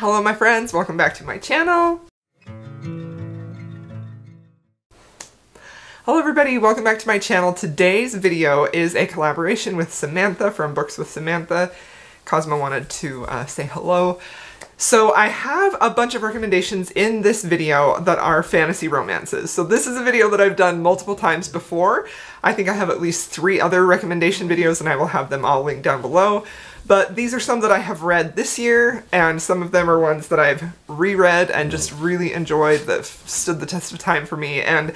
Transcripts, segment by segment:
Hello my friends, welcome back to my channel. Hello everybody, welcome back to my channel. Today's video is a collaboration with Samantha from Books with Samantha. Cosmo wanted to say hello. So I have a bunch of recommendations in this video that are fantasy romances. So this is a video that I've done multiple times before. I think I have at least 3 other recommendation videos and I will have them all linked down below. But these are some that I have read this year, and some of them are ones that I've reread and just really enjoyed that stood the test of time for me. And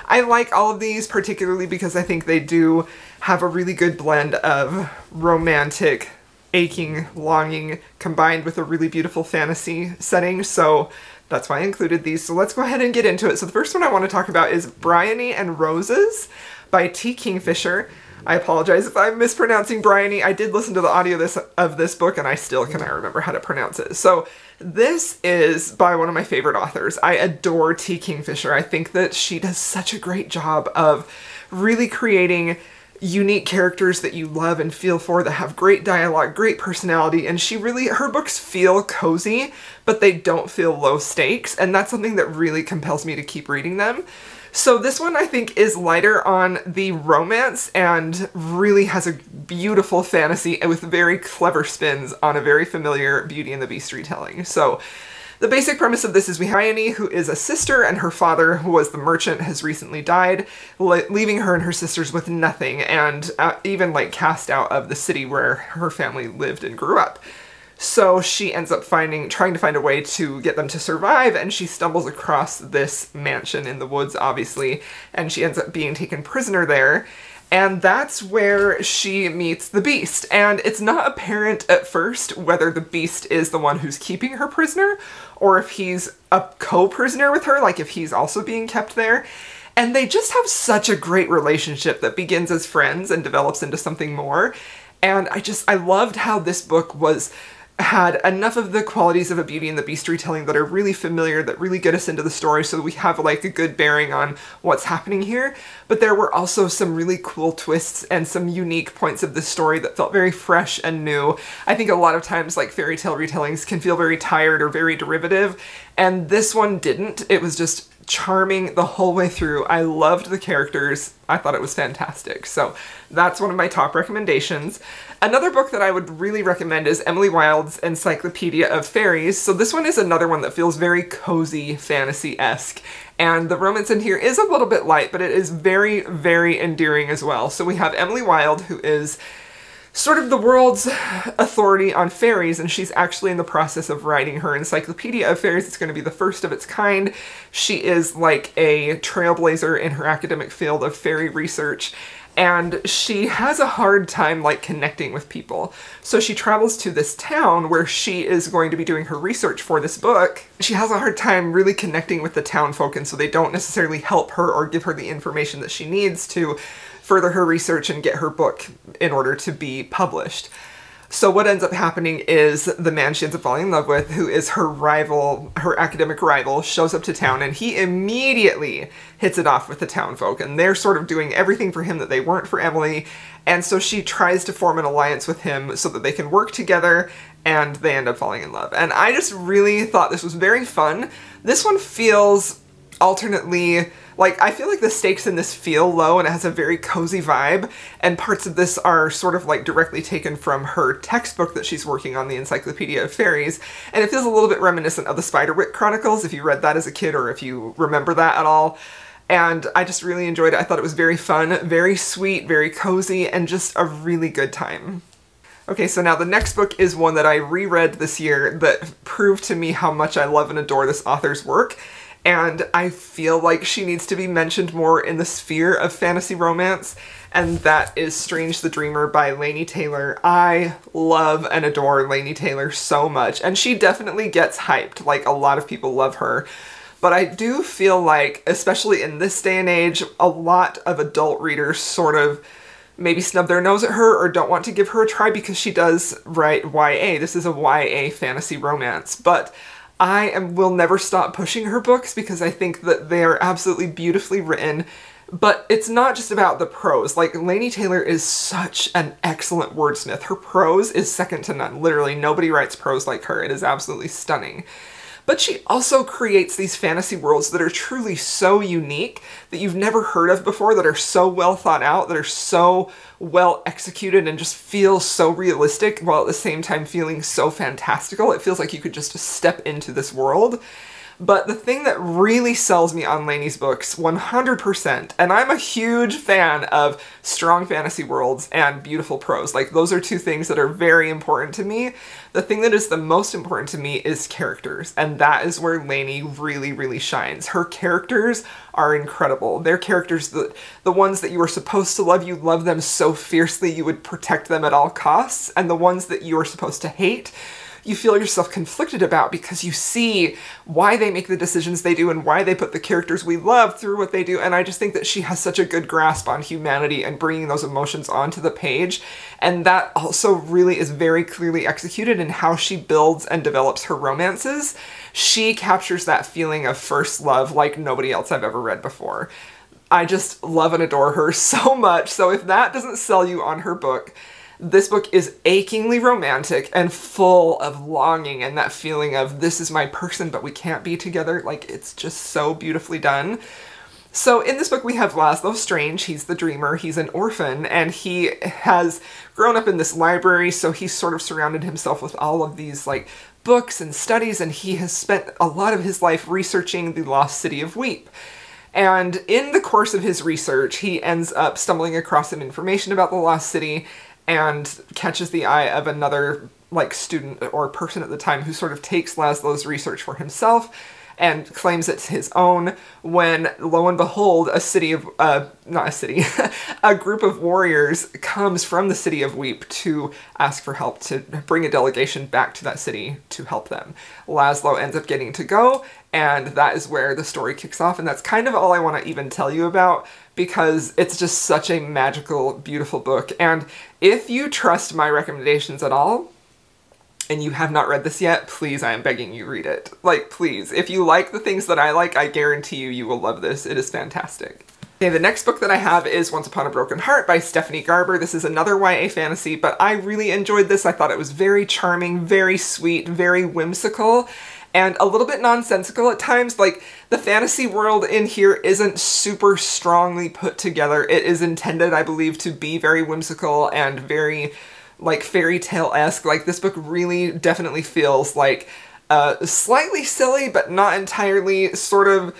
I like all of these particularly because I think they do have a really good blend of romantic, aching, longing, combined with a really beautiful fantasy setting. So that's why I included these. So let's go ahead and get into it. So the first one I want to talk about is Bethany and Roses by T. Kingfisher. I apologize if I'm mispronouncing Bryony. I did listen to the audio of this book and I still cannot remember how to pronounce it. So this is by one of my favorite authors. I adore T. Kingfisher. I think that she does such a great job of really creating unique characters that you love and feel for, that have great dialogue, great personality, and her books feel cozy, but they don't feel low stakes, and that's something that really compels me to keep reading them. So this one I think is lighter on the romance and really has a beautiful fantasy with very clever spins on a very familiar Beauty and the Beast retelling. So the basic premise of this is we have Bryony, who is a sister, and her father, who was the merchant, has recently died, leaving her and her sisters with nothing, and even like cast out of the city where her family lived and grew up. So she ends up trying to find a way to get them to survive, and she stumbles across this mansion in the woods, obviously, and she ends up being taken prisoner there. And that's where she meets the Beast. And it's not apparent at first whether the Beast is the one who's keeping her prisoner, or if he's a co-prisoner with her, like if he's also being kept there. And they just have such a great relationship that begins as friends and develops into something more. And I loved how this book had enough of the qualities of a Beauty and the Beast retelling that are really familiar, that really get us into the story so we have like a good bearing on what's happening here. But there were also some really cool twists and some unique points of this story that felt very fresh and new. I think a lot of times like fairy tale retellings can feel very tired or very derivative, and this one didn't. It was just charming the whole way through. I loved the characters. I thought it was fantastic. So that's one of my top recommendations. Another book that I would really recommend is Emily Wilde's Encyclopedia of Fairies. So this one is another one that feels very cozy, fantasy-esque. And the romance in here is a little bit light, but it is very, very endearing as well. So we have Emily Wilde, who is sort of the world's authority on fairies, and she's actually in the process of writing her Encyclopedia of Fairies. It's going to be the first of its kind. She is like a trailblazer in her academic field of fairy research, and she has a hard time like connecting with people. So she travels to this town where she is going to be doing her research for this book. She has a hard time really connecting with the town folk, and so they don't necessarily help her or give her the information that she needs to further her research and get her book in order to be published. So what ends up happening is the man she ends up falling in love with, who is her rival, her academic rival, shows up to town, and he immediately hits it off with the town folk, and they're sort of doing everything for him that they weren't for Emily, and so she tries to form an alliance with him so that they can work together, and they end up falling in love. And I just really thought this was very fun. This one feels alternately, like, I feel like the stakes in this feel low and it has a very cozy vibe, and parts of this are sort of like directly taken from her textbook that she's working on, the Encyclopedia of Fairies, and it feels a little bit reminiscent of the Spiderwick Chronicles, if you read that as a kid or if you remember that at all. And I just really enjoyed it. I thought it was very fun, very sweet, very cozy, and just a really good time. Okay, so now the next book is one that I reread this year that proved to me how much I love and adore this author's work. And I feel like she needs to be mentioned more in the sphere of fantasy romance, and that is Strange the Dreamer by Laini Taylor. I love and adore Laini Taylor so much, and she definitely gets hyped, like a lot of people love her. But I do feel like, especially in this day and age, a lot of adult readers sort of maybe snub their nose at her or don't want to give her a try because she does write YA. This is a YA fantasy romance, but I will never stop pushing her books because I think that they are absolutely beautifully written, But it's not just about the prose. Like, Laini Taylor is such an excellent wordsmith. Her prose is second to none. Literally, nobody writes prose like her. It is absolutely stunning. But she also creates these fantasy worlds that are truly so unique, that you've never heard of before, that are so well thought out, that are so well executed and just feel so realistic, while at the same time feeling so fantastical. It feels like you could just step into this world. But the thing that really sells me on Laini's books, 100%, and I'm a huge fan of strong fantasy worlds and beautiful prose. Like, those are two things that are very important to me. The thing that is the most important to me is characters, and that is where Laini really, really shines. Her characters are incredible. They're characters, the ones that you are supposed to love, you love them so fiercely you would protect them at all costs, and the ones that you are supposed to hate, you feel yourself conflicted about, because you see why they make the decisions they do and why they put the characters we love through what they do. And I just think that she has such a good grasp on humanity and bringing those emotions onto the page. And that also really is very clearly executed in how she builds and develops her romances. She captures that feeling of first love like nobody else I've ever read before. I just love and adore her so much. So if that doesn't sell you on her book, this book is achingly romantic and full of longing and that feeling of, this is my person, but we can't be together. Like, it's just so beautifully done. So in this book we have Laszlo Strange. He's the dreamer. He's an orphan, and he has grown up in this library, so he's sort of surrounded himself with all of these like books and studies, and he has spent a lot of his life researching the lost city of Weep. And in the course of his research, he ends up stumbling across some information about the lost city and catches the eye of another like student or person at the time who sort of takes Laszlo's research for himself and claims it's his own, when lo and behold a group of warriors comes from the city of Weep to ask for help, to bring a delegation back to that city to help them. Laszlo ends up getting to go, and that is where the story kicks off, and that's kind of all I want to even tell you about, because it's just such a magical, beautiful book. And if you trust my recommendations at all, and you have not read this yet, please, I am begging you, read it. Like, please. If you like the things that I like, I guarantee you, you will love this. It is fantastic. Okay, the next book that I have is Once Upon a Broken Heart by Stephanie Garber. This is another YA fantasy, but I really enjoyed this. I thought it was very charming, very sweet, very whimsical, and a little bit nonsensical at times. Like, the fantasy world in here isn't super strongly put together. It is intended, I believe, to be very whimsical and very like fairy tale-esque. Like, this book really definitely feels like slightly silly, but not entirely, sort of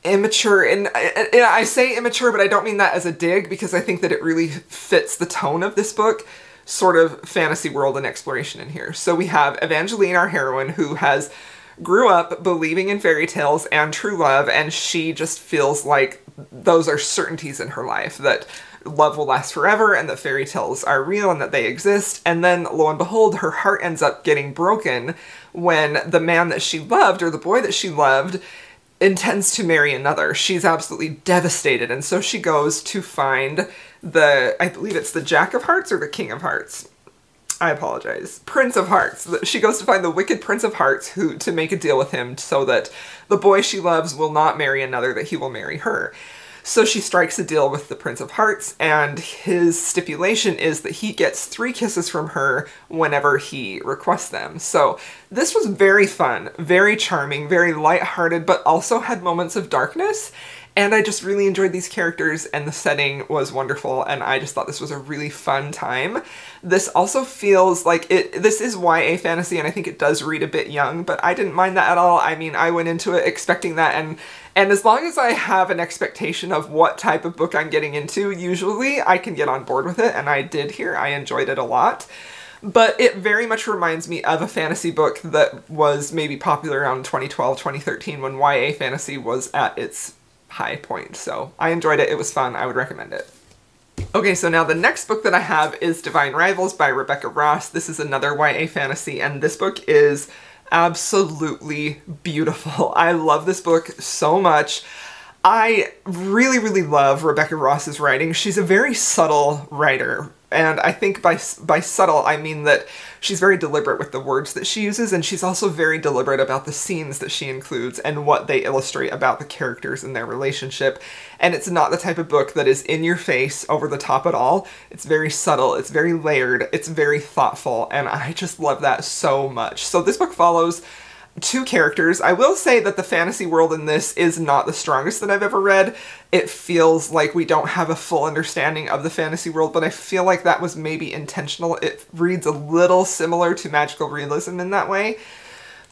immature. And I say immature, but I don't mean that as a dig, because I think that it really fits the tone of this book, sort of fantasy world and exploration in here. So we have Evangeline, our heroine, who grew up believing in fairy tales and true love, and she just feels like those are certainties in her life, that love will last forever and that fairy tales are real and that they exist. And then lo and behold, her heart ends up getting broken when the man that she loved, or the boy that she loved, intends to marry another. She's absolutely devastated, and so she goes to find I believe it's the Jack of Hearts or the King of Hearts. I apologize. Prince of Hearts. She goes to find the wicked Prince of Hearts to make a deal with him so that the boy she loves will not marry another, that he will marry her. So she strikes a deal with the Prince of Hearts, and his stipulation is that he gets 3 kisses from her whenever he requests them. So this was very fun, very charming, very lighthearted, but also had moments of darkness. And I just really enjoyed these characters, and the setting was wonderful, and I just thought this was a really fun time. This also feels like this is YA fantasy, and I think it does read a bit young, but I didn't mind that at all. I mean, I went into it expecting that, and as long as I have an expectation of what type of book I'm getting into, usually I can get on board with it, and I did here. I enjoyed it a lot. But it very much reminds me of a fantasy book that was maybe popular around 2012, 2013, when YA fantasy was at its high point. So I enjoyed it. It was fun. I would recommend it. Okay, so now the next book that I have is Divine Rivals by Rebecca Ross. This is another YA fantasy, and this book is absolutely beautiful. I love this book so much. I really, really love Rebecca Ross's writing. She's a very subtle writer, And I think by subtle, I mean that she's very deliberate with the words that she uses, and she's also very deliberate about the scenes that she includes and what they illustrate about the characters and their relationship. And it's not the type of book that is in your face, over the top at all. It's very subtle, it's very layered, it's very thoughtful, and I just love that so much. So this book follows two characters. I will say that the fantasy world in this is not the strongest that I've ever read. It feels like we don't have a full understanding of the fantasy world, but I feel like that was maybe intentional. It reads a little similar to magical realism in that way.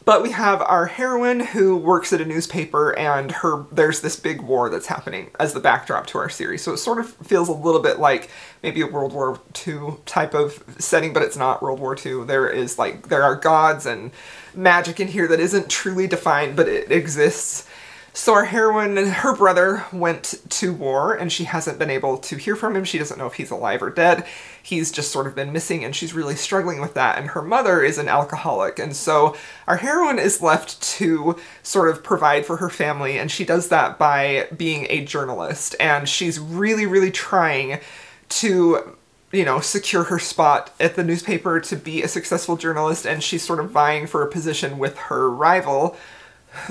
But we have our heroine who works at a newspaper, and there's this big war that's happening as the backdrop to our series. So it sort of feels a little bit like maybe a World War II type of setting, but it's not World War II. There are gods and magic in here that isn't truly defined, but it exists. So our heroine, her brother went to war, and she hasn't been able to hear from him. She doesn't know if he's alive or dead. He's just sort of been missing, and she's really struggling with that. And her mother is an alcoholic, and so our heroine is left to sort of provide for her family, and she does that by being a journalist. And she's really, really trying to, you know, secure her spot at the newspaper to be a successful journalist, and she's sort of vying for a position with her rival,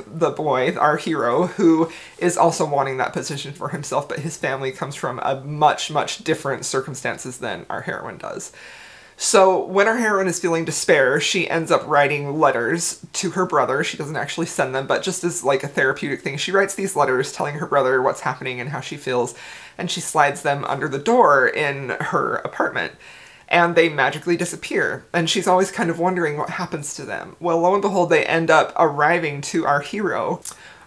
the boy, our hero, who is also wanting that position for himself, but his family comes from a much, much different circumstances than our heroine does. So when our heroine is feeling despair, she ends up writing letters to her brother. She doesn't actually send them, but just as like a therapeutic thing, she writes these letters telling her brother what's happening and how she feels, and she slides them under the door in her apartment. And they magically disappear, and she's always kind of wondering what happens to them. Well, lo and behold, they end up arriving to our hero,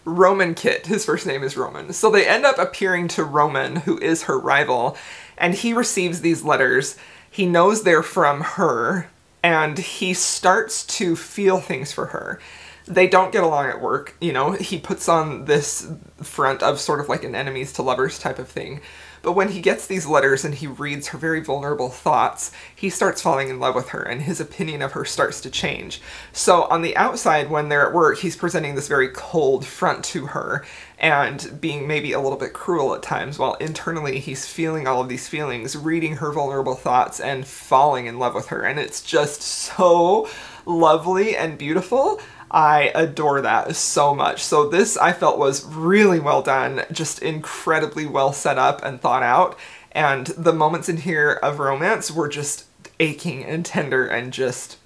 Roman Kit. His first name is Roman. So they end up appearing to Roman, who is her rival, and he receives these letters. He knows they're from her, and he starts to feel things for her. They don't get along at work, you know, he puts on this front of sort of like an enemies to lovers type of thing. But when he gets these letters and he reads her very vulnerable thoughts, he starts falling in love with her, and his opinion of her starts to change. So on the outside, when they're at work, he's presenting this very cold front to her and being maybe a little bit cruel at times, while internally he's feeling all of these feelings, reading her vulnerable thoughts and falling in love with her. And it's just so lovely and beautiful. I adore that so much. So this, I felt, was really well done, just incredibly well set up and thought out, and the moments in here of romance were just aching and tender and just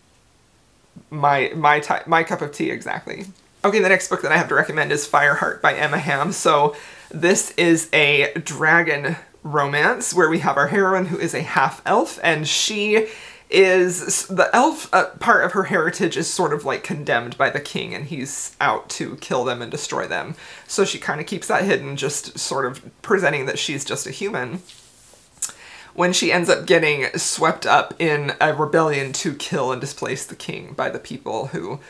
my cup of tea exactly. Okay, the next book that I have to recommend is Fireheart by Emma Hamm. So this is a dragon romance where we have our heroine who is a half-elf, and she is, the elf part of her heritage is sort of like condemned by the king, and he's out to kill them and destroy them. So she kind of keeps that hidden, just sort of presenting that she's just a human. When she ends up getting swept up in a rebellion to kill and displace the king by the people who,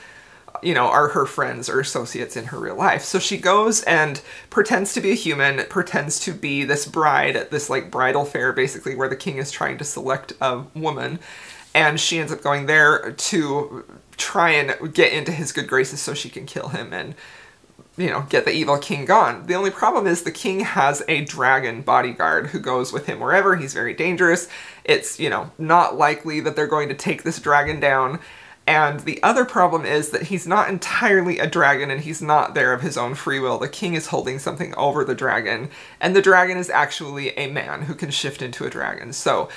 you know, are her friends or associates in her real life. So she goes and pretends to be a human, pretends to be this bride at this like bridal fair basically where the king is trying to select a woman, and she ends up going there to try and get into his good graces so she can kill him and, you know, get the evil king gone. The only problem is the king has a dragon bodyguard who goes with him wherever. He's very dangerous. It's, you know, not likely that they're going to take this dragon down. And the other problem is that he's not entirely a dragon, and he's not there of his own free will. The king is holding something over the dragon, and the dragon is actually a man who can shift into a dragon. So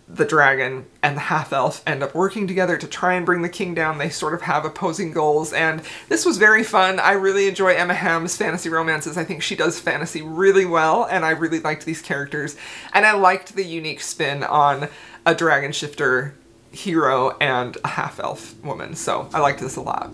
the dragon and the half-elf end up working together to try and bring the king down. They sort of have opposing goals, and this was very fun. I really enjoy Emma Hamm's fantasy romances. I think she does fantasy really well, and I really liked these characters. And I liked the unique spin on a dragon shifter hero and a half-elf woman, so I liked this a lot.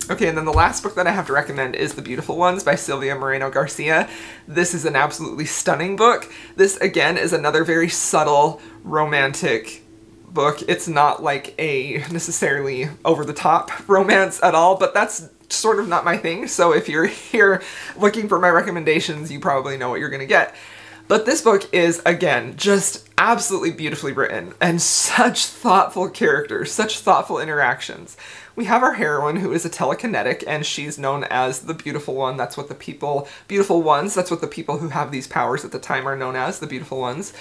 Okay, and then the last book that I have to recommend is The Beautiful Ones by Silvia Moreno Garcia. This is an absolutely stunning book. This, again, is another very subtle, romantic book. It's not like a necessarily over-the-top romance at all, but that's sort of not my thing, so if you're here looking for my recommendations, you probably know what you're gonna get. But this book is, again, just absolutely beautifully written, and such thoughtful characters, such thoughtful interactions. We have our heroine who is a telekinetic, and she's known as the Beautiful One. That's what the people, Beautiful Ones, that's what the people who have these powers at the time are known as, the Beautiful Ones.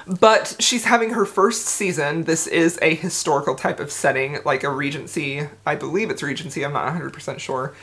But she's having her first season. This is a historical type of setting, like a Regency. I believe it's Regency, I'm not 100% sure.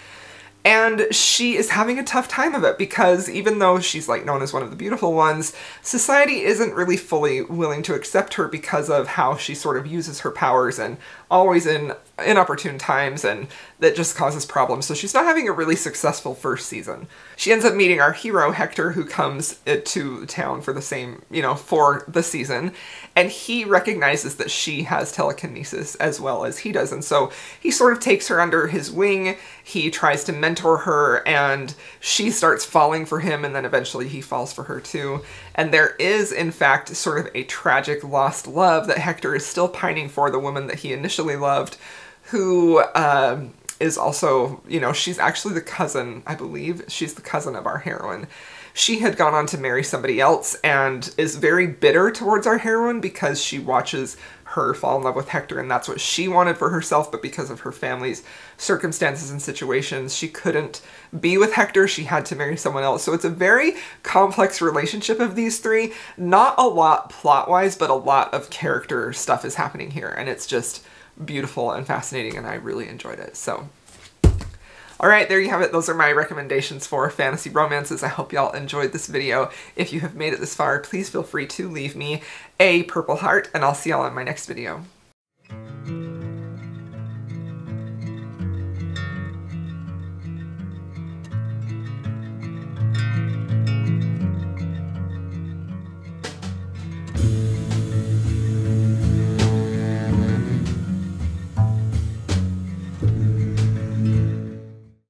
And she is having a tough time of it because even though she's like known as one of the beautiful ones, society isn't really fully willing to accept her because of how she sort of uses her powers and always in inopportune times, and that just causes problems. So she's not having a really successful first season. She ends up meeting our hero, Hector, who comes to town for the same, for the season, and he recognizes that she has telekinesis as well as he does, and so he sort of takes her under his wing. He tries to mentor her, and she starts falling for him, and then eventually he falls for her too. And there is, in fact, sort of a tragic lost love that Hector is still pining for, the woman that he initially loved, who is also, she's actually the cousin, I believe. She's the cousin of our heroine. She had gone on to marry somebody else and is very bitter towards our heroine because she watches her fall in love with Hector, and that's what she wanted for herself, but because of her family's circumstances and situations, she couldn't be with Hector. She had to marry someone else. So it's a very complex relationship of these three. Not a lot plot-wise, but a lot of character stuff is happening here, and it's just beautiful and fascinating, and I really enjoyed it. So alright, there you have it. Those are my recommendations for fantasy romances. I hope y'all enjoyed this video. If you have made it this far, please feel free to leave me a purple heart, and I'll see y'all in my next video.